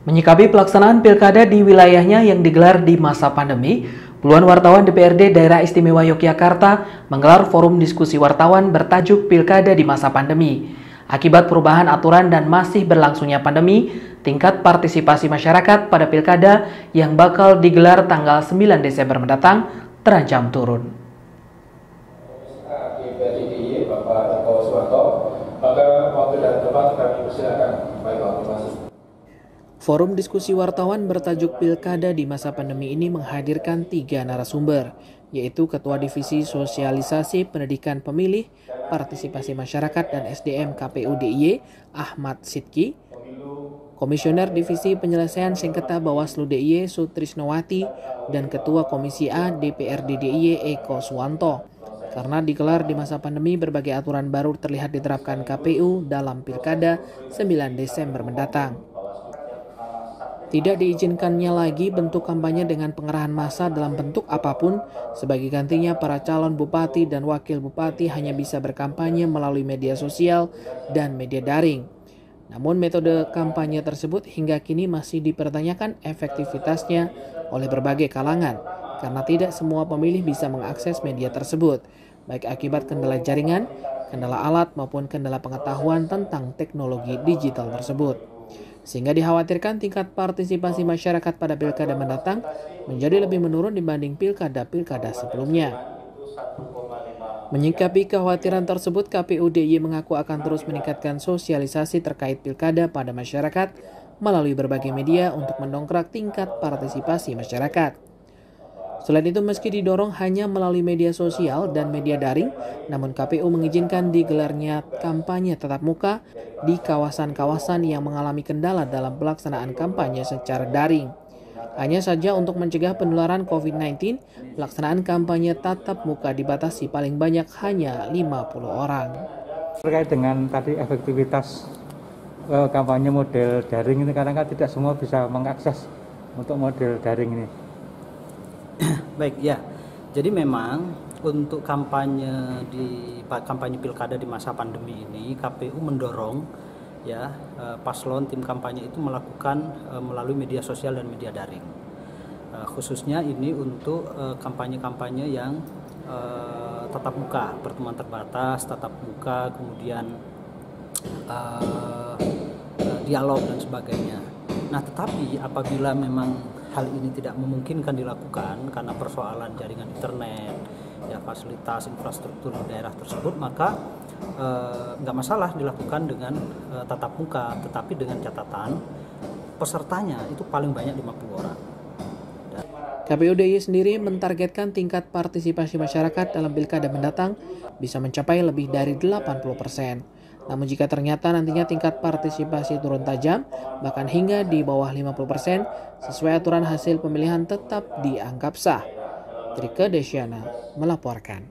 Menyikapi pelaksanaan pilkada di wilayahnya yang digelar di masa pandemi, puluhan wartawan DPRD Daerah Istimewa Yogyakarta menggelar forum diskusi wartawan bertajuk Pilkada di Masa Pandemi. Akibat perubahan aturan dan masih berlangsungnya pandemi, tingkat partisipasi masyarakat pada pilkada yang bakal digelar tanggal 9 Desember mendatang terancam turun. Forum diskusi wartawan bertajuk Pilkada di Masa Pandemi ini menghadirkan 3 narasumber, yaitu Ketua Divisi Sosialisasi Pendidikan Pemilih, Partisipasi Masyarakat dan SDM KPU DIY, Ahmad Sidki, Komisioner Divisi Penyelesaian Sengketa Bawaslu DIY, Sutrisnowati, dan Ketua Komisi A DPRD DIY, Eko Suwanto. Karena digelar di masa pandemi, berbagai aturan baru terlihat diterapkan KPU dalam Pilkada 9 Desember mendatang. Tidak diizinkannya lagi bentuk kampanye dengan pengerahan massa dalam bentuk apapun. Sebagai gantinya, para calon bupati dan wakil bupati hanya bisa berkampanye melalui media sosial dan media daring. Namun metode kampanye tersebut hingga kini masih dipertanyakan efektivitasnya oleh berbagai kalangan, karena tidak semua pemilih bisa mengakses media tersebut, baik akibat kendala jaringan, kendala alat, maupun kendala pengetahuan tentang teknologi digital tersebut. Sehingga dikhawatirkan tingkat partisipasi masyarakat pada pilkada mendatang menjadi lebih menurun dibanding pilkada-pilkada sebelumnya. Menyikapi kekhawatiran tersebut, KPU DIY mengaku akan terus meningkatkan sosialisasi terkait pilkada pada masyarakat melalui berbagai media untuk mendongkrak tingkat partisipasi masyarakat. Selain itu, meski didorong hanya melalui media sosial dan media daring, namun KPU mengizinkan digelarnya kampanye tatap muka di kawasan-kawasan yang mengalami kendala dalam pelaksanaan kampanye secara daring. Hanya saja untuk mencegah penularan COVID-19, pelaksanaan kampanye tatap muka dibatasi paling banyak hanya 50 orang. Terkait dengan tadi efektivitas kampanye model daring ini, karena kan tidak semua bisa mengakses untuk model daring ini. Baik ya, jadi memang untuk kampanye pilkada di masa pandemi ini, KPU mendorong ya paslon tim kampanye itu melakukan melalui media sosial dan media daring. Khususnya ini untuk kampanye-kampanye yang tatap muka, pertemuan terbatas, tatap muka, kemudian dialog dan sebagainya. Nah, tetapi apabila memang hal ini tidak memungkinkan dilakukan karena persoalan jaringan internet, ya fasilitas infrastruktur di daerah tersebut, maka nggak masalah dilakukan dengan tatap muka, tetapi dengan catatan pesertanya itu paling banyak 50 orang. KPU DIY sendiri mentargetkan tingkat partisipasi masyarakat dalam pilkada mendatang bisa mencapai lebih dari 80%. Namun jika ternyata nantinya tingkat partisipasi turun tajam, bahkan hingga di bawah 50%, sesuai aturan hasil pemilihan tetap dianggap sah. Trike Desyana melaporkan.